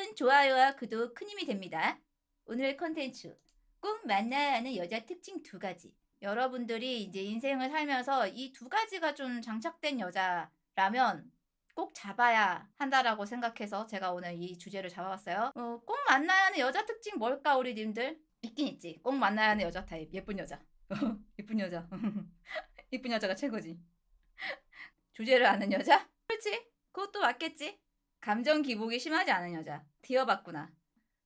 구독은 좋아요와 구독 큰 힘이 됩니다. 오늘의 컨텐츠 꼭 만나야 하는 여자 특징 2가지. 여러분들이 이제 인생을 살면서 이 2가지가 좀 장착된 여자라면 꼭 잡아야 한다라고 생각해서 제가 오늘 이 주제를 잡아봤어요. 꼭 만나야 하는 여자 특징 뭘까 우리 님들? 있긴 있지. 꼭 만나야 하는 여자 타입. 예쁜 여자. 예쁜 여자. 예쁜 여자가 최고지. 주제를 아는 여자? 그렇지. 그것도 맞겠지. 감정 기복이 심하지 않은 여자. 뒤어봤구나.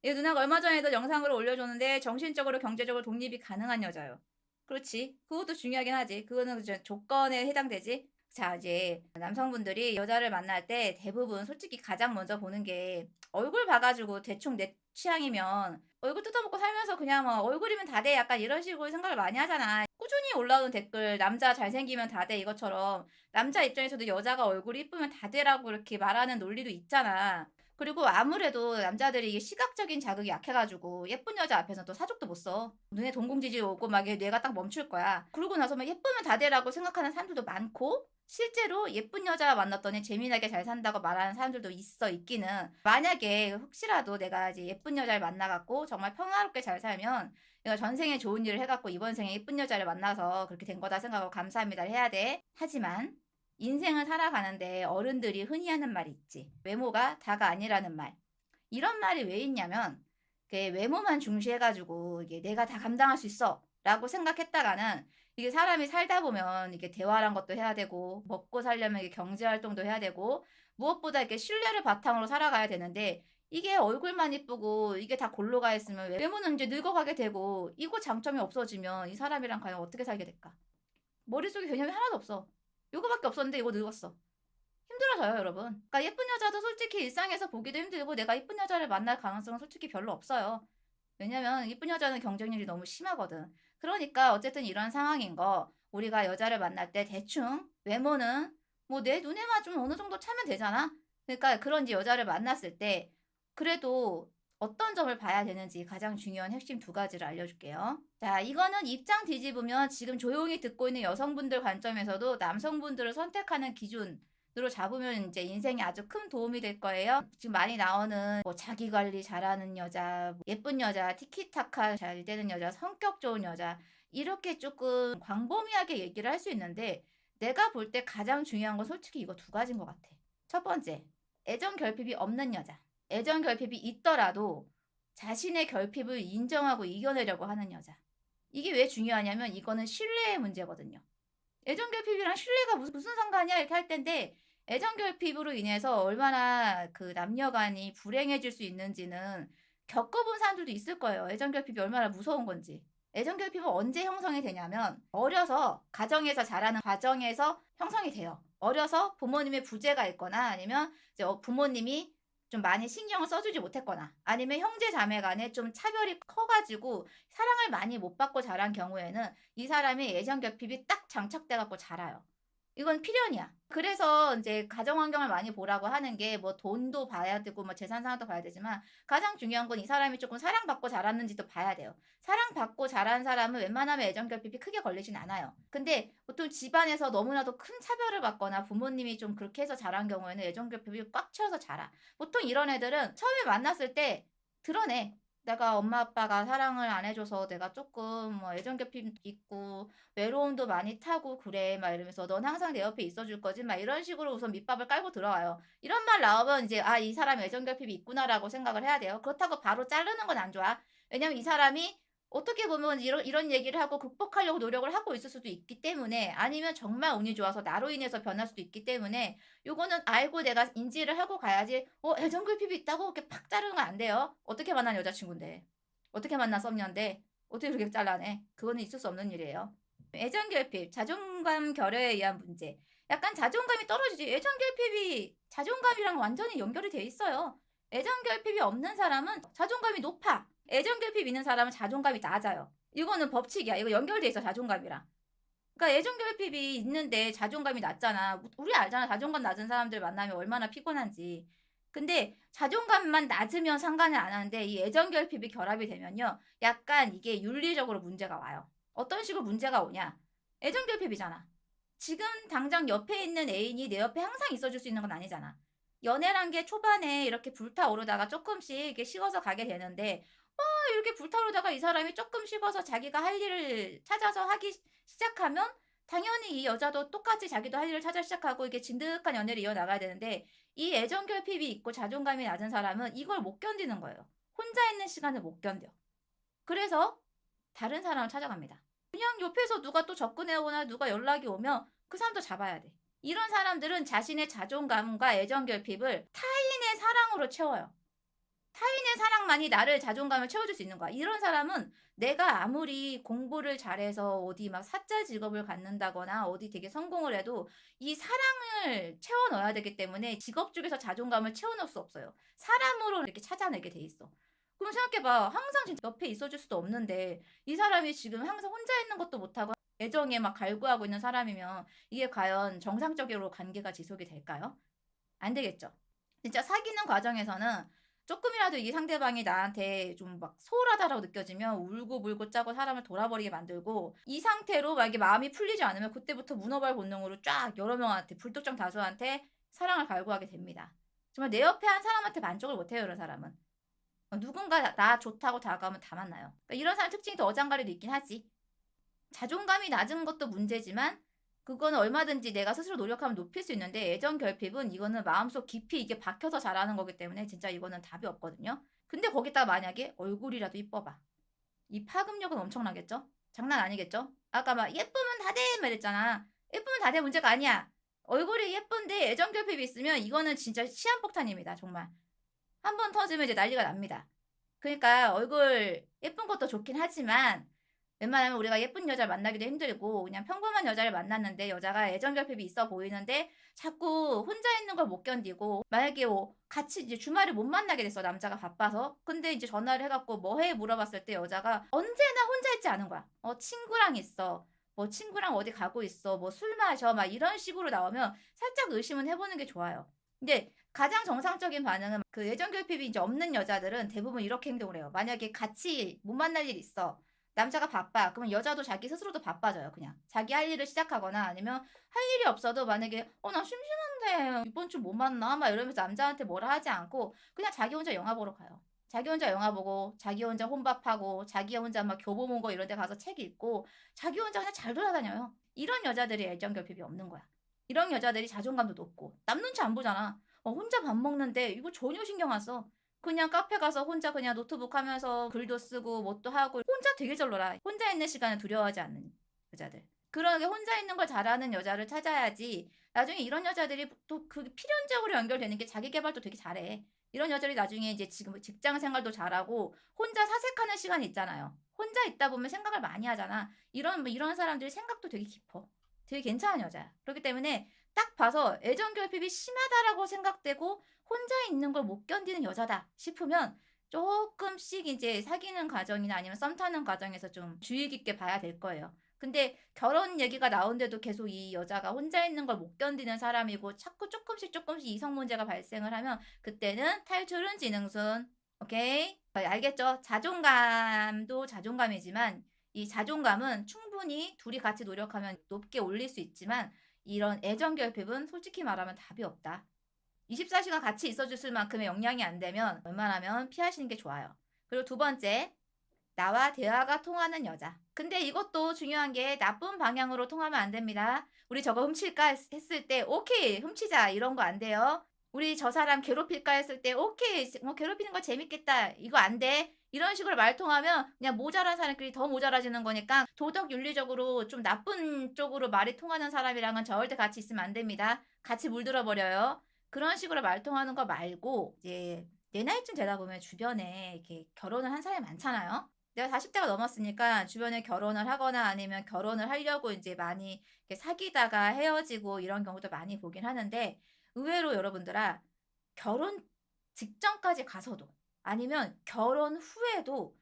얘 누나가 얼마 전에도 영상으로 올려줬는데 정신적으로 경제적으로 독립이 가능한 여자요. 그렇지. 그것도 중요하긴 하지. 그거는 조건에 해당되지. 자, 이제 남성분들이 여자를 만날 때 대부분 솔직히 가장 먼저 보는 게 얼굴 봐가지고 대충 내 취향이면 얼굴 뜯어먹고 살면서 그냥 뭐 얼굴이면 다 돼 약간 이런 식으로 생각을 많이 하잖아. 꾸준히 올라오는 댓글 남자 잘생기면 다 돼 이것처럼 남자 입장에서도 여자가 얼굴이 이쁘면 다 되라고 이렇게 말하는 논리도 있잖아. 그리고 아무래도 남자들이 이게 시각적인 자극이 약해가지고 예쁜 여자 앞에서 또 사족도 못 써. 눈에 동공지진 오고 막 뇌가 딱 멈출 거야. 그러고 나서 막 예쁘면 다 되라고 생각하는 사람들도 많고 실제로 예쁜 여자 만났더니 재미나게 잘 산다고 말하는 사람들도 있기는. 만약에 혹시라도 내가 이제 예쁜 여자를 만나갖고 정말 평화롭게 잘 살면 내가 전생에 좋은 일을 해갖고 이번 생에 예쁜 여자를 만나서 그렇게 된 거다 생각하고 감사합니다를 해야 돼. 하지만 인생을 살아가는데 어른들이 흔히 하는 말이 있지. 외모가 다가 아니라는 말. 이런 말이 왜 있냐면 외모만 중시해가지고 이게 내가 다 감당할 수 있어 라고 생각했다가는 이게 사람이 살다 보면 이게 대화란 것도 해야 되고 먹고 살려면 이게 경제활동도 해야 되고 무엇보다 이렇게 신뢰를 바탕으로 살아가야 되는데 이게 얼굴만 이쁘고 이게 다 골로 가 있으면 외모는 이제 늙어가게 되고 이거 장점이 없어지면 이 사람이랑 과연 어떻게 살게 될까? 머릿속에 개념이 하나도 없어. 요거밖에 없었는데 이거 늙었어. 힘들어져요, 여러분. 그러니까 예쁜 여자도 솔직히 일상에서 보기도 힘들고 내가 예쁜 여자를 만날 가능성은 솔직히 별로 없어요. 왜냐면 예쁜 여자는 경쟁률이 너무 심하거든. 그러니까 어쨌든 이런 상황인 거 우리가 여자를 만날 때 대충 외모는 뭐 내 눈에만 좀 어느 정도 차면 되잖아. 그러니까 그런 이제 여자를 만났을 때 그래도 어떤 점을 봐야 되는지 가장 중요한 핵심 2가지를 알려줄게요. 자, 이거는 입장 뒤집으면 지금 조용히 듣고 있는 여성분들 관점에서도 남성분들을 선택하는 기준으로 잡으면 이제 인생에 아주 큰 도움이 될 거예요. 지금 많이 나오는 뭐 자기 관리 잘하는 여자, 예쁜 여자, 티키타카 잘 되는 여자, 성격 좋은 여자 이렇게 조금 광범위하게 얘기를 할 수 있는데 내가 볼 때 가장 중요한 건 솔직히 이거 2가지인 것 같아. 첫 번째, 애정 결핍이 없는 여자. 애정 결핍이 있더라도 자신의 결핍을 인정하고 이겨내려고 하는 여자. 이게 왜 중요하냐면 이거는 신뢰의 문제거든요. 애정 결핍이랑 신뢰가 무슨 상관이야 이렇게 할 텐데 애정 결핍으로 인해서 얼마나 그 남녀간이 불행해질 수 있는지는 겪어본 사람들도 있을 거예요. 애정 결핍이 얼마나 무서운 건지. 애정 결핍은 언제 형성이 되냐면 어려서 가정에서 자라는 과정에서 형성이 돼요. 어려서 부모님의 부재가 있거나 아니면 이제 부모님이 좀 많이 신경을 써주지 못했거나 아니면 형제 자매 간에 좀 차별이 커가지고 사랑을 많이 못 받고 자란 경우에는 이 사람이 애정 결핍이 딱 장착돼 갖고 자라요. 이건 필연이야. 그래서 이제 가정 환경을 많이 보라고 하는 게 뭐 돈도 봐야 되고 뭐 재산 상황도 봐야 되지만 가장 중요한 건 이 사람이 조금 사랑받고 자랐는지도 봐야 돼요. 사랑받고 자란 사람은 웬만하면 애정 결핍이 크게 걸리진 않아요. 근데 보통 집안에서 너무나도 큰 차별을 받거나 부모님이 좀 그렇게 해서 자란 경우에는 애정 결핍이 꽉 채워서 자라. 보통 이런 애들은 처음에 만났을 때 드러내. 내가 엄마 아빠가 사랑을 안 해줘서 내가 조금 뭐 애정 결핍 있고 외로움도 많이 타고 그래 막 이러면서 넌 항상 내 옆에 있어줄 거지 막 이런 식으로 우선 밑밥을 깔고 들어와요. 이런 말 나오면 이제 아, 이 사람이 애정 결핍이 있구나라고 생각을 해야 돼요. 그렇다고 바로 자르는 건 안 좋아. 왜냐면 이 사람이 어떻게 보면 이런 얘기를 하고 극복하려고 노력을 하고 있을 수도 있기 때문에 아니면 정말 운이 좋아서 나로 인해서 변할 수도 있기 때문에 요거는 알고 내가 인지를 하고 가야지 애정 결핍이 있다고 이렇게 팍 자르는 건 안 돼요. 어떻게 만난 여자친구인데 어떻게 만난 썸녀인데 어떻게 그렇게 잘라내. 그거는 있을 수 없는 일이에요. 애정 결핍, 자존감 결여에 의한 문제. 약간 자존감이 떨어지지. 애정 결핍이 자존감이랑 완전히 연결이 돼 있어요. 애정 결핍이 없는 사람은 자존감이 높아. 애정 결핍 있는 사람은 자존감이 낮아요. 이거는 법칙이야. 이거 연결돼 있어, 자존감이랑. 그러니까 애정 결핍이 있는데 자존감이 낮잖아. 우리 알잖아. 자존감 낮은 사람들 만나면 얼마나 피곤한지. 근데 자존감만 낮으면 상관을 안 하는데 이 애정 결핍이 결합이 되면요. 약간 이게 윤리적으로 문제가 와요. 어떤 식으로 문제가 오냐. 애정 결핍이잖아. 지금 당장 옆에 있는 애인이 내 옆에 항상 있어줄 수 있는 건 아니잖아. 연애란 게 초반에 이렇게 불타오르다가 쪼끔씩 이렇게 식어서 가게 되는데 이렇게 불타오르다가 이 사람이 쪼끔 식어서 자기가 할 일을 찾아서 하기 시작하면 당연히 이 여자도 똑같이 자기도 할 일을 찾아 시작하고 이게 진득한 연애를 이어나가야 되는데 이 애정 결핍이 있고 자존감이 낮은 사람은 이걸 못 견디는 거예요. 혼자 있는 시간을 못 견뎌. 그래서 다른 사람을 찾아갑니다. 그냥 옆에서 누가 또 접근해 오거나 누가 연락이 오면 그 사람도 잡아야 돼. 이런 사람들은 자신의 자존감과 애정 결핍을 타인의 사랑으로 채워요. 타인의 사랑만이 나를 자존감을 채워줄 수 있는 거야. 이런 사람은 내가 아무리 공부를 잘해서 어디 막 사짜 직업을 갖는다거나 어디 되게 성공을 해도 이 사랑을 채워 넣어야 되기 때문에 직업 쪽에서 자존감을 채워 넣을 수 없어요. 사람으로 이렇게 찾아내게 돼 있어. 그럼 생각해 봐. 항상 진짜 옆에 있어 줄 수도 없는데 이 사람이 지금 항상 혼자 있는 것도 못하고 애정에 막 갈구하고 있는 사람이면 이게 과연 정상적으로 관계가 지속이 될까요? 안 되겠죠. 진짜 사귀는 과정에서는 쪼끔이라도 이 상대방이 나한테 좀 막 소홀하다라고 느껴지면 울고불고 짜고 사람을 돌아버리게 만들고 이 상태로 만약에 마음이 풀리지 않으면 그때부터 문어발 본능으로 쫙 여러 명한테 불특정 다수한테 사랑을 갈구하게 됩니다. 정말 내 옆에 한 사람한테 만족을 못 해요, 이런 사람은. 누군가 나 좋다고 다가오면 다 만나요. 그러니까 이런 사람 특징이 더 어장관리도 있긴 하지. 자존감이 낮은 것도 문제지만 그거는 얼마든지 내가 스스로 노력하면 높일 수 있는데 애정 결핍은 이거는 마음속 깊이 이게 박혀서 자라는 거기 때문에 진짜 이거는 답이 없거든요. 근데 거기다가 만약에 얼굴이라도 이뻐봐. 이 파급력은 엄청나겠죠? 장난 아니겠죠? 아까 막 예쁘면 다 돼! 말했잖아. 예쁘면 다 돼 문제가 아니야. 얼굴이 예쁜데 애정 결핍이 있으면 이거는 진짜 시한폭탄입니다. 정말. 한 번 터지면 이제 난리가 납니다. 그러니까 얼굴 예쁜 것도 좋긴 하지만 웬만하면 우리가 예쁜 여자를 만나기도 힘들고 그냥 평범한 여자를 만났는데 여자가 애정 결핍이 있어 보이는데 자꾸 혼자 있는 걸 못 견디고 만약에 같이 이제 주말에 못 만나게 됐어 남자가 바빠서 근데 이제 전화를 해갖고 뭐 해 물어봤을 때 여자가 언제나 혼자 있지 않은 거야. 친구랑 있어. 뭐 친구랑 어디 가고 있어. 뭐 술 마셔. 막 이런 식으로 나오면 살짝 의심은 해보는 게 좋아요. 근데 가장 정상적인 반응은 그 애정 결핍이 이제 없는 여자들은 대부분 이렇게 행동을 해요. 만약에 같이 못 만날 일 있어. 남자가 바빠. 그러면 여자도 자기 스스로도 바빠져요. 그냥 자기 할 일을 시작하거나 아니면 할 일이 없어도 만약에 나 심심한데 이번 주 못 만나 막 이러면서 남자한테 뭐라 하지 않고 그냥 자기 혼자 영화 보러 가요. 자기 혼자 영화 보고 자기 혼자 혼밥하고 자기 혼자 막 교보문고 이런 데 가서 책 읽고 자기 혼자 그냥 잘 돌아다녀요. 이런 여자들이 애정 결핍이 없는 거야. 이런 여자들이 자존감도 높고 남 눈치 안 보잖아. 혼자 밥 먹는데 이거 전혀 신경 안 써. 그냥 카페 가서 혼자 그냥 노트북 하면서 글도 쓰고 뭣도 하고 혼자 되게 잘 놀아. 혼자 있는 시간을 두려워하지 않는 여자들. 그러게 혼자 있는 걸 잘하는 여자를 찾아야지. 나중에 이런 여자들이 또 그 필연적으로 연결되는 게 자기 개발도 되게 잘해. 이런 여자들이 나중에 이제 지금 직장 생활도 잘하고 혼자 사색하는 시간이 있잖아요. 혼자 있다 보면 생각을 많이 하잖아. 이런 사람들이 생각도 되게 깊어. 되게 괜찮은 여자야. 그렇기 때문에 딱 봐서 애정 결핍이 심하다라고 생각되고 혼자 있는 걸 못 견디는 여자다 싶으면 조금씩 이제 사귀는 과정이나 아니면 썸 타는 과정에서 좀 주의 깊게 봐야 될 거예요. 근데 결혼 얘기가 나온데도 계속 이 여자가 혼자 있는 걸 못 견디는 사람이고 자꾸 조금씩 이성 문제가 발생을 하면 그때는 탈출은 지능순. 오케이? 알겠죠? 자존감도 자존감이지만 이 자존감은 충분히 둘이 같이 노력하면 높게 올릴 수 있지만 이런 애정 결핍은 솔직히 말하면 답이 없다. 24시간 같이 있어줬을 만큼의 역량이 안 되면 웬만하면 피하시는 게 좋아요. 그리고 두 번째, 나와 대화가 통하는 여자. 근데 이것도 중요한 게 나쁜 방향으로 통하면 안 됩니다. 우리 저거 훔칠까 했을 때 오케이 훔치자 이런 거 안 돼요. 우리 저 사람 괴롭힐까 했을 때 오케이 뭐 괴롭히는 거 재밌겠다 이거 안 돼. 이런 식으로 말 통하면 그냥 모자란 사람끼리 더 모자라지는 거니까 도덕 윤리적으로 좀 나쁜 쪽으로 말이 통하는 사람이랑은 절대 같이 있으면 안 됩니다. 같이 물들어 버려요. 그런 식으로 말 통하는 거 말고 이제 내 나이쯤 되다 보면 주변에 이렇게 결혼을 한 사람이 많잖아요. 내가 40대가 넘었으니까 주변에 결혼을 하거나 아니면 결혼을 하려고 이제 많이 이렇게 사귀다가 헤어지고 이런 경우도 많이 보긴 하는데 의외로 여러분들아 결혼 직전까지 가서도 아니면 결혼 후에도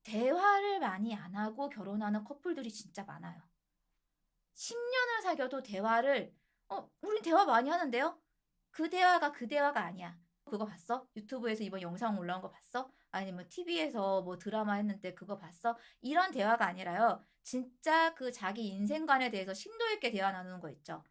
대화를 많이 안 하고 결혼하는 커플들이 진짜 많아요. 10년을 사귀어도 대화를 우린 대화 많이 하는데요? 그 대화가 그 대화가 아니야. 그거 봤어? 유튜브에서 이번 영상 올라온 거 봤어? 아니면 TV에서 뭐 드라마 했는데 그거 봤어? 이런 대화가 아니라요. 진짜 그 자기 인생관에 대해서 심도 있게 대화 나누는 거 있죠.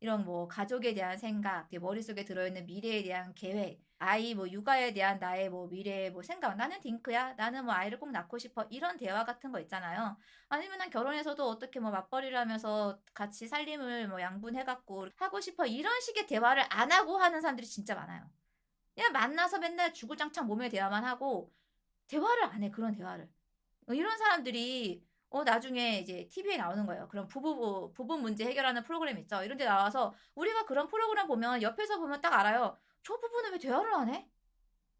이런 뭐 가족에 대한 생각, 내 머릿속에 들어있는 미래에 대한 계획, 아이 뭐 육아에 대한 나의 뭐 미래의 뭐 생각, 나는 딩크야, 나는 뭐 아이를 꼭 낳고 싶어, 이런 대화 같은 거 있잖아요. 아니면은 결혼해서도 어떻게 뭐 맞벌이를 하면서 같이 살림을 뭐 양분해갖고 하고 싶어, 이런 식의 대화를 안 하고 하는 사람들이 진짜 많아요. 그냥 만나서 맨날 주구장창 몸의 대화만 하고 대화를 안 해, 그런 대화를. 이런 사람들이 나중에 이제 TV에 나오는 거예요. 그런 부부 문제 해결하는 프로그램 있죠. 이런 데 나와서 우리가 그런 프로그램 보면 옆에서 보면 딱 알아요. 저 부부는 왜 대화를 안 해?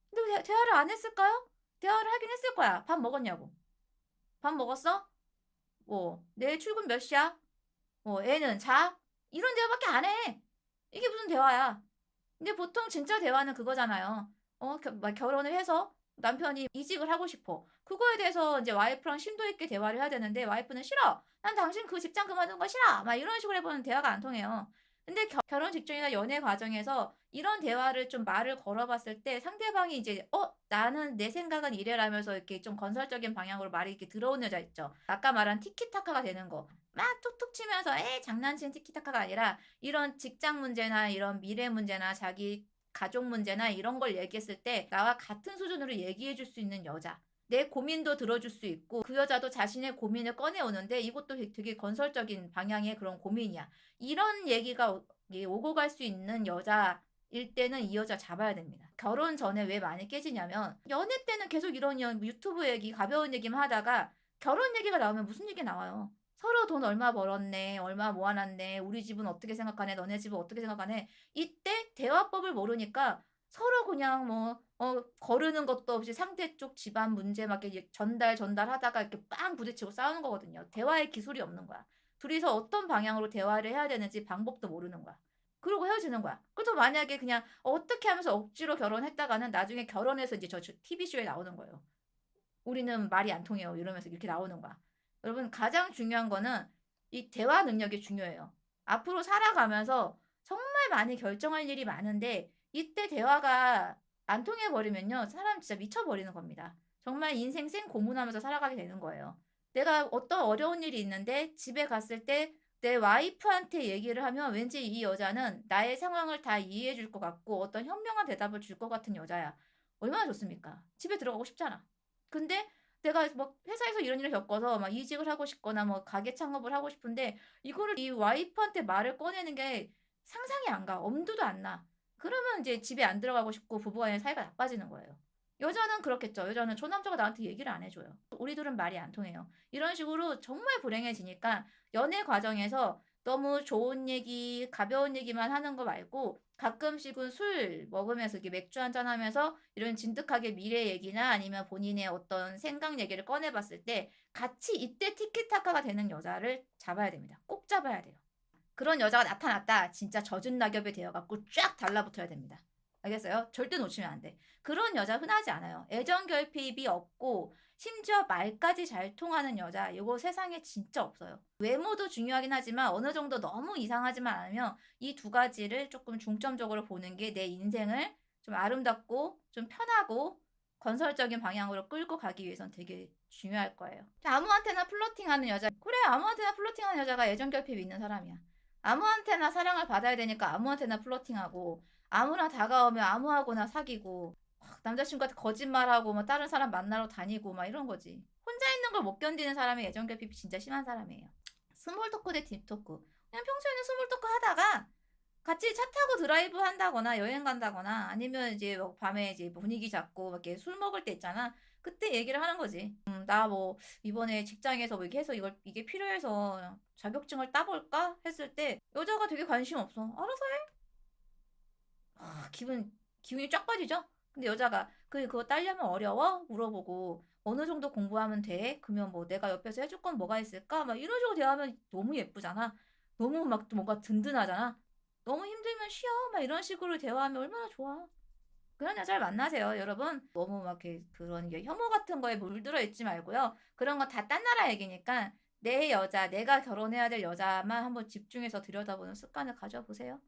근데 왜 대화를 안 했을까요? 대화를 하긴 했을 거야. 밥 먹었냐고. 밥 먹었어? 뭐, 내일 출근 몇 시야? 뭐, 애는 자? 이런 대화밖에 안 해. 이게 무슨 대화야? 근데 보통 진짜 대화는 그거잖아요. 막 결혼을 해서 남편이 이직을 하고 싶어. 그거에 대해서 이제 와이프랑 심도 있게 대화를 해야 되는데 와이프는 싫어. 난 당신 그 직장 그만둔 거 싫어. 막 이런 식으로 해보면 대화가 안 통해요. 근데 결혼 직전이나 연애 과정에서 이런 대화를 좀 말을 걸어봤을 때 상대방이 이제 나는 내 생각은 이래라면서 이렇게 좀 건설적인 방향으로 말이 이렇게 들어오는 여자 있죠. 아까 말한 티키타카가 되는 거. 막 툭툭 치면서 장난치는 티키타카가 아니라 이런 직장 문제나 이런 미래 문제나 자기 가족 문제나 이런 걸 얘기했을 때 나와 같은 수준으로 얘기해 줄 수 있는 여자. 내 고민도 들어줄 수 있고 그 여자도 자신의 고민을 꺼내오는데 이것도 되게 건설적인 방향의 그런 고민이야. 이런 얘기가 오고 갈 수 있는 여자일 때는 이 여자 잡아야 됩니다. 결혼 전에 왜 많이 깨지냐면 연애 때는 계속 이런 유튜브 얘기 가벼운 얘기만 하다가 결혼 얘기가 나오면 무슨 얘기 나와요. 서로 돈 얼마 벌었네, 얼마 모아놨네, 우리 집은 어떻게 생각하네, 너네 집은 어떻게 생각하네. 이때 대화법을 모르니까 서로 그냥 거르는 것도 없이 상대 쪽 집안 문제 막 이렇게 전달하다가 이렇게 빵 부딪히고 싸우는 거거든요. 대화의 기술이 없는 거야. 둘이서 어떤 방향으로 대화를 해야 되는지 방법도 모르는 거야. 그러고 헤어지는 거야. 그래도 만약에 그냥 어떻게 하면서 억지로 결혼했다가는 나중에 결혼해서 이제 저 TV쇼에 나오는 거예요. 우리는 말이 안 통해요. 이러면서 이렇게 나오는 거야. 여러분, 가장 중요한 거는 이 대화 능력이 중요해요. 앞으로 살아가면서 정말 많이 결정할 일이 많은데 이때 대화가 안 통해 버리면요. 사람 진짜 미쳐버리는 겁니다. 정말 인생 생 고문하면서 살아가게 되는 거예요. 내가 어떤 어려운 일이 있는데 집에 갔을 때 내 와이프한테 얘기를 하면 왠지 이 여자는 나의 상황을 다 이해해 줄 것 같고 어떤 현명한 대답을 줄 것 같은 여자야. 얼마나 좋습니까? 집에 들어가고 싶잖아. 근데 내가 막 회사에서 이런 일을 겪어서 막 이직을 하고 싶거나 뭐 가게 창업을 하고 싶은데 이거를 이 와이프한테 말을 꺼내는 게 상상이 안 가. 엄두도 안 나. 그러면 이제 집에 안 들어가고 싶고 부부간의 사이가 나빠지는 거예요. 여자는 그렇겠죠. 여자는 저 남자가 나한테 얘기를 안 해줘요. 우리 둘은 말이 안 통해요. 이런 식으로 정말 불행해지니까 연애 과정에서 너무 좋은 얘기, 가벼운 얘기만 하는 거 말고 가끔씩은 술 먹으면서 이렇게 맥주 한잔 하면서 이런 진득하게 미래 얘기나 아니면 본인의 어떤 생각 얘기를 꺼내봤을 때 같이 이때 티키타카가 되는 여자를 잡아야 됩니다. 꼭 잡아야 돼요. 그런 여자가 나타났다. 진짜 젖은 낙엽이 되어갖고 쫙 달라붙어야 됩니다. 알겠어요? 절대 놓치면 안 돼. 그런 여자 흔하지 않아요. 애정 결핍이 없고 심지어 말까지 잘 통하는 여자 이거 세상에 진짜 없어요. 외모도 중요하긴 하지만 어느 정도 너무 이상하지만 않으면 이 두 가지를 조금 중점적으로 보는 게 내 인생을 좀 아름답고 좀 편하고 건설적인 방향으로 끌고 가기 위해선 되게 중요할 거예요. 아무한테나 플러팅하는 여자. 그래, 아무한테나 플러팅하는 여자가 애정 결핍이 있는 사람이야. 아무한테나 사랑을 받아야 되니까 아무한테나 플러팅하고 아무나 다가오면 아무하고나 사귀고 남자친구한테 거짓말하고 뭐 다른 사람 만나러 다니고 막 이런 거지. 혼자 있는 걸 못 견디는 사람이 애정결핍이 진짜 심한 사람이에요. 스몰 토크 대 딥토크. 그냥 평소에는 스몰 토크 하다가 같이 차 타고 드라이브 한다거나 여행 간다거나 아니면 이제 뭐 밤에 이제 분위기 잡고 막 이렇게 술 먹을 때 있잖아. 그때 얘기를 하는 거지. 나 뭐 이번에 직장에서 뭐 이렇게 해서 이게 필요해서 자격증을 따볼까 했을 때 여자가 되게 관심 없어. 알아서 해. 기분이 쫙 빠지죠? 근데 여자가 그거 따려면 어려워? 물어보고 어느 정도 공부하면 돼? 그러면 뭐 내가 옆에서 해줄 건 뭐가 있을까? 막 이런 식으로 대화하면 너무 예쁘잖아. 너무 막 뭔가 든든하잖아. 너무 힘들면 쉬어. 막 이런 식으로 대화하면 얼마나 좋아. 그런 여자를 만나세요, 여러분. 너무 막 이렇게 그런 혐오 같은 거에 물들어 있지 말고요. 그런 건 다 딴 나라 얘기니까 내 여자, 내가 결혼해야 될 여자만 한번 집중해서 들여다보는 습관을 가져보세요.